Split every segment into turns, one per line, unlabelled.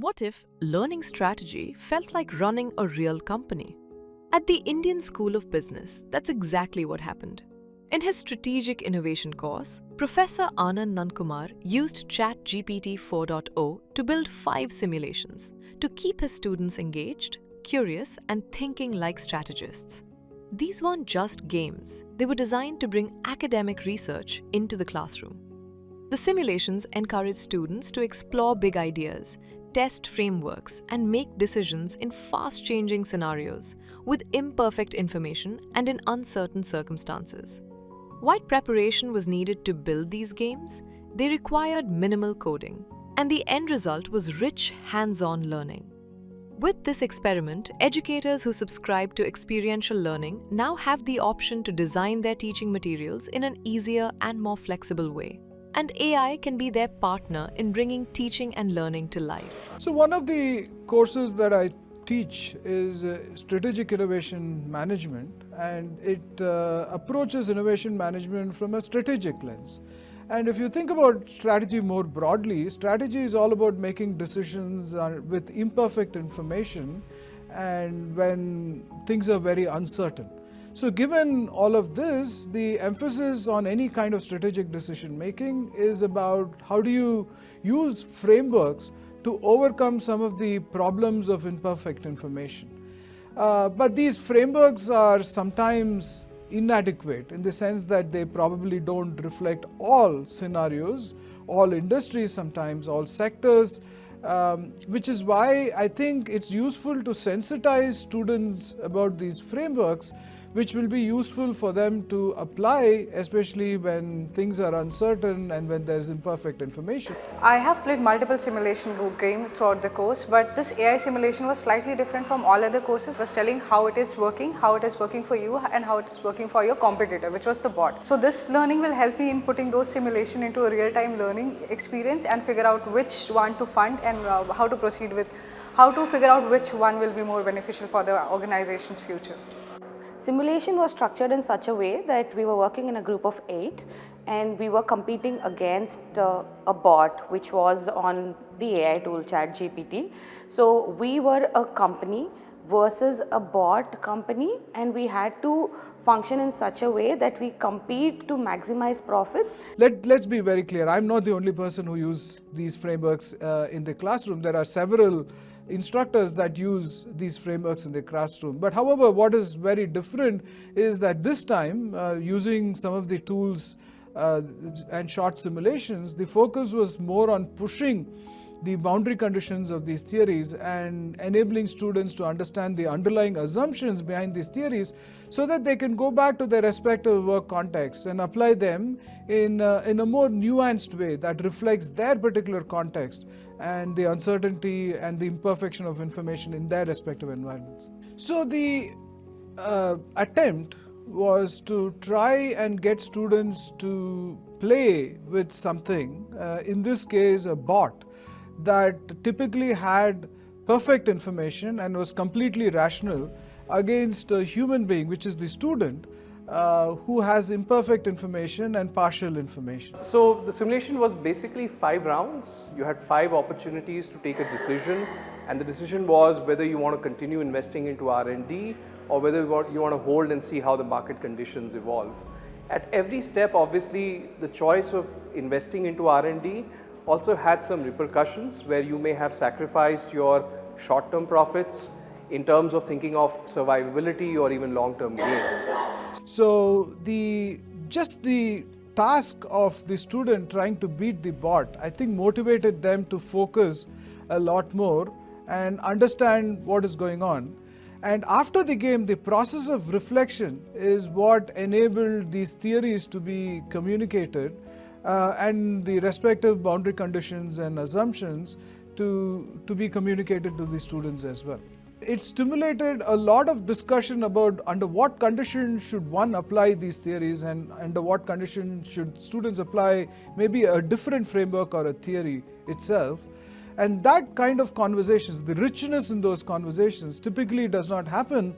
What if learning strategy felt like running a real company? At the Indian School of Business, that's exactly what happened. In his Strategic Innovation course, Professor Anand Nandkumar used ChatGPT 4.0 to build 5 simulations to keep his students engaged, curious, and thinking like strategists. These weren't just games, they were designed to bring academic research into the classroom. The simulations encourage students to explore big ideas, test frameworks, and make decisions in fast-changing scenarios with imperfect information and in uncertain circumstances. While preparation was needed to build these games, they required minimal coding, and the end result was rich hands-on learning. With this experiment, educators who subscribe to experiential learning now have the option to design their teaching materials in an easier and more flexible way. And AI can be their partner in bringing teaching and learning to life.
So one of the courses that I teach is Strategic Innovation Management, and it approaches innovation management from a strategic lens. And if you think about strategy more broadly, strategy is all about making decisions with imperfect information and when things are very uncertain. So given all of this, the emphasis on any kind of strategic decision making is about how do you use frameworks to overcome some of the problems of imperfect information. But these frameworks are sometimes inadequate in the sense that they probably don't reflect all scenarios, all industries sometimes, all sectors, which is why I think it's useful to sensitize students about these frameworks, which will be useful for them to apply, especially when things are uncertain and when there's imperfect information.
I have played multiple simulation games throughout the course, but this AI simulation was slightly different from all other courses. It was telling how it is working for you and how it is working for your competitor, which was the bot. So this learning will help me in putting those simulation into a real-time learning experience and figure out which one to fund and how to proceed with, how to figure out which one will be more beneficial for the organization's future.
Simulation was structured in such a way that we were working in a group of 8 and we were competing against a bot which was on the AI tool ChatGPT. So we were a company versus a bot company, and we had to function in such a way that we compete to maximize profits.
Let's be very clear, I'm not the only person who uses these frameworks in the classroom. There are several instructors that use these frameworks in the classroom. But however, what is very different is that this time, using some of the tools and short simulations, the focus was more on pushing the boundary conditions of these theories and enabling students to understand the underlying assumptions behind these theories so that they can go back to their respective work contexts and apply them in a more nuanced way that reflects their particular context and the uncertainty and the imperfection of information in their respective environments. So the attempt was to try and get students to play with something, in this case a bot, that typically had perfect information and was completely rational against a human being, which is the student, who has imperfect information and partial information.
So the simulation was basically 5 rounds. You had 5 opportunities to take a decision, and the decision was whether you want to continue investing into R&D or whether you want to hold and see how the market conditions evolve. At every step, obviously, the choice of investing into R&D also had some repercussions where you may have sacrificed your short-term profits in terms of thinking of survivability or even long-term gains.
So just the task of the student trying to beat the bot, I think motivated them to focus a lot more and understand what is going on. And after the game, the process of reflection is what enabled these theories to be communicated and the respective boundary conditions and assumptions to be communicated to the students as well. It stimulated a lot of discussion about under what conditions should one apply these theories and under what conditions should students apply maybe a different framework or a theory itself. And that kind of conversations, the richness in those conversations typically does not happen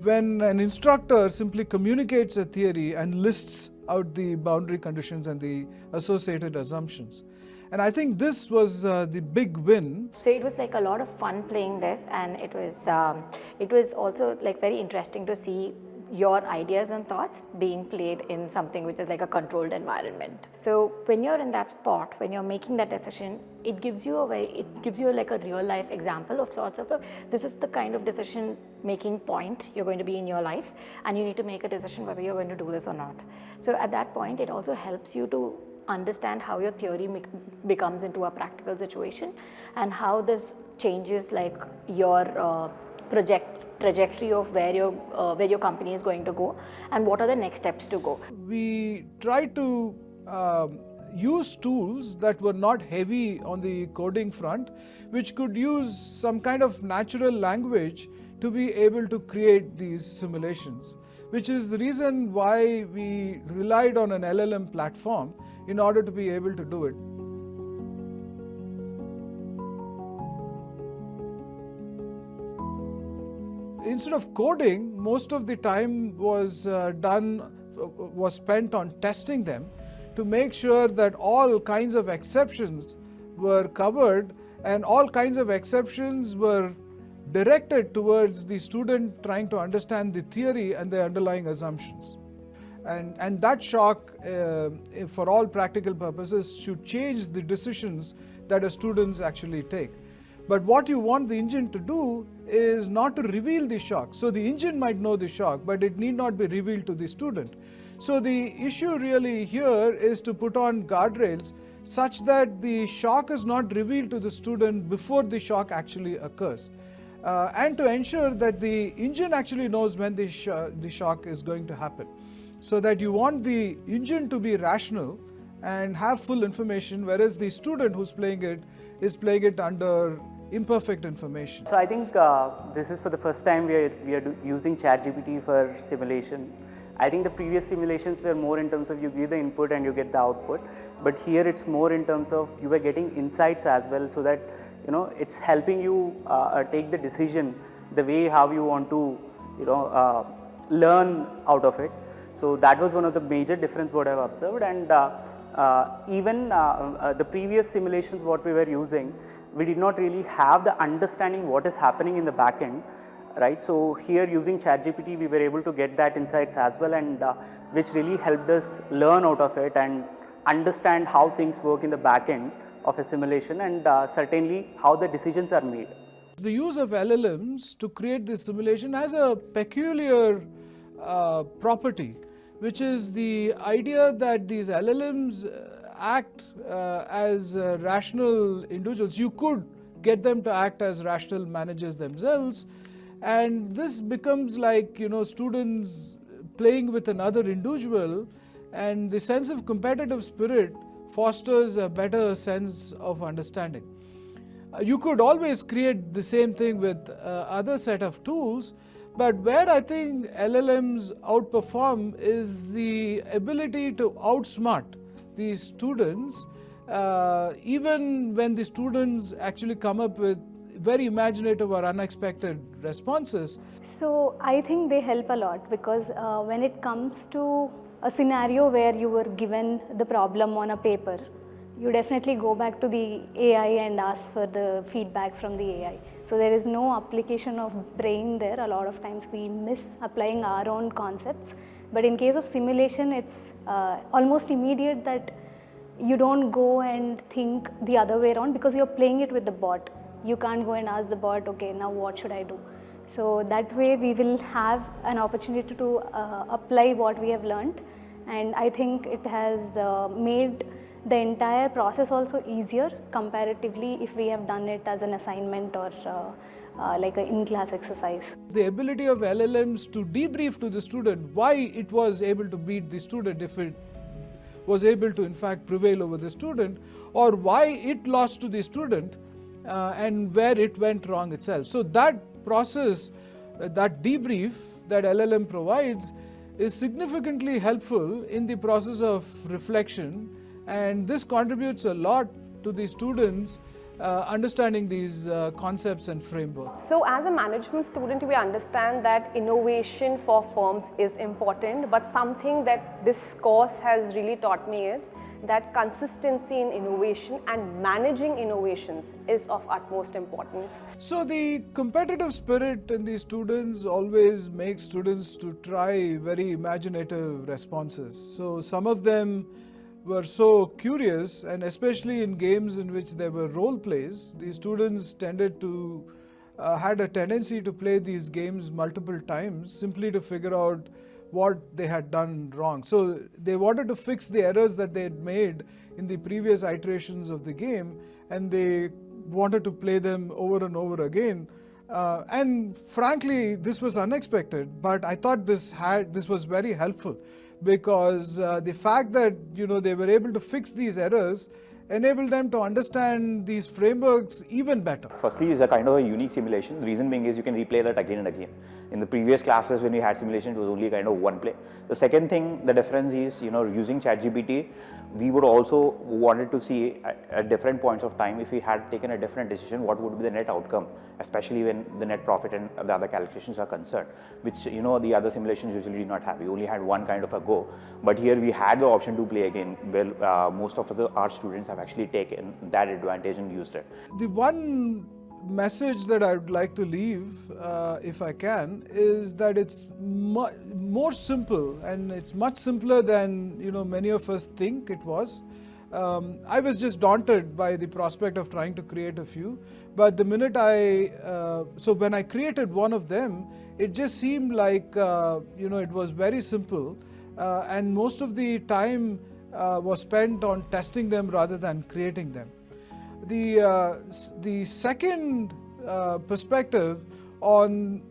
when an instructor simply communicates a theory and lists out the boundary conditions and the associated assumptions. And I think this was the big win.
So it was like a lot of fun playing this, and it was also like very interesting to see your ideas and thoughts being played in something which is like a controlled environment. So when you're in that spot, when you're making that decision, it gives you like a real life example of sorts of this is the kind of decision making point you're going to be in your life, and you need to make a decision whether you're going to do this or not. So at that point, it also helps you to understand how your theory becomes into a practical situation, and how this changes like your trajectory of where your company is going to go, and what are the next steps to go.
We tried to use tools that were not heavy on the coding front, which could use some kind of natural language to be able to create these simulations, which is the reason why we relied on an LLM platform in order to be able to do it. Instead of coding, most of the time was spent on testing them to make sure that all kinds of exceptions were covered, and all kinds of exceptions were directed towards the student trying to understand the theory and the underlying assumptions. And that shock, for all practical purposes, should change the decisions that the students actually take. But what you want the engine to do is not to reveal the shock. So the engine might know the shock, but it need not be revealed to the student. So the issue really here is to put on guardrails such that the shock is not revealed to the student before the shock actually occurs. And to ensure that the engine actually knows when the shock is going to happen. So that you want the engine to be rational and have full information, whereas the student who's playing it is playing it under imperfect information.
So I think this is for the first time we are using ChatGPT for simulation. I think the previous simulations were more in terms of you give the input and you get the output, but here it's more in terms of you are getting insights as well, so that it's helping you take the decision the way how you want to learn out of it. So that was one of the major difference what I've observed, and even the previous simulations what we were using, we did not really have the understanding what is happening in the back end, right? So here using ChatGPT we were able to get that insights as well, and which really helped us learn out of it and understand how things work in the back end of a simulation, and certainly how the decisions are made.
The use of LLMs to create this simulation has a peculiar property, which is the idea that these LLMs act as rational individuals. You could get them to act as rational managers themselves, and this becomes like students playing with another individual, and the sense of competitive spirit fosters a better sense of understanding. You could always create the same thing with other set of tools, but where I think LLMs outperform is the ability to outsmart the students, even when the students actually come up with very imaginative or unexpected responses.
So I think they help a lot, because when it comes to a scenario where you were given the problem on a paper, you definitely go back to the AI and ask for the feedback from the AI. So there is no application of brain there. A lot of times we miss applying our own concepts. But in case of simulation, it's almost immediate, that you don't go and think the other way around, because you're playing it with the bot. You can't go and ask the bot, okay, now what should I do? So that way we will have an opportunity to apply what we have learned, and I think it has made the entire process also easier comparatively if we have done it as an assignment or like an in-class exercise.
The ability of LLMs to debrief to the student why it was able to beat the student, if it was able to in fact prevail over the student, or why it lost to the student and where it went wrong itself. So that process, that debrief that LLM provides is significantly helpful in the process of reflection, and this contributes a lot to the students understanding these concepts and frameworks.
So as a management student, we understand that innovation for firms is important, but something that this course has really taught me is that consistency in innovation and managing innovations is of utmost importance.
So the competitive spirit in the students always makes students to try very imaginative responses. So some of them were so curious, and especially in games in which there were role plays, the students tended to had a tendency to play these games multiple times simply to figure out what they had done wrong. So they wanted to fix the errors that they had made in the previous iterations of the game, and they wanted to play them over and over again. And frankly, this was unexpected, but I thought this was very helpful, because the fact that they were able to fix these errors enabled them to understand these frameworks even better.
Firstly, it's a kind of a unique simulation. The reason being is you can replay that again and again. In the previous classes when we had simulation, it was only kind of one play. The second thing, the difference is, using ChatGPT, we would also wanted to see at different points of time, if we had taken a different decision, what would be the net outcome, especially when the net profit and the other calculations are concerned, which the other simulations usually did not have. We only had one kind of a go, but here we had the option to play again. Well, most of our students have actually taken that advantage and used it.
The one message that I would like to leave, if I can, is that it's more simple, and it's much simpler than many of us think it was. I was just daunted by the prospect of trying to create a few, but the minute when I created one of them, it just seemed like it was very simple, and most of the time was spent on testing them rather than creating them. The second perspective on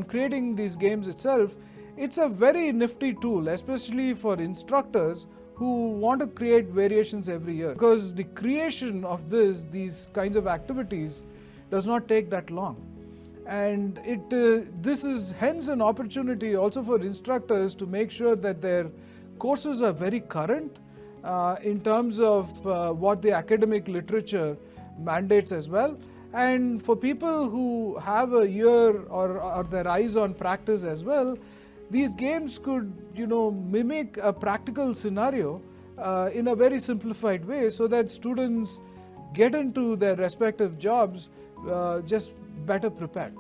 creating these games itself, it's a very nifty tool, especially for instructors who want to create variations every year, because the creation of these kinds of activities does not take that long, and this is hence an opportunity also for instructors to make sure that their courses are very current in terms of what the academic literature mandates as well, and for people who have a ear or their eyes on practice as well, these games could mimic a practical scenario in a very simplified way, so that students get into their respective jobs just better prepared.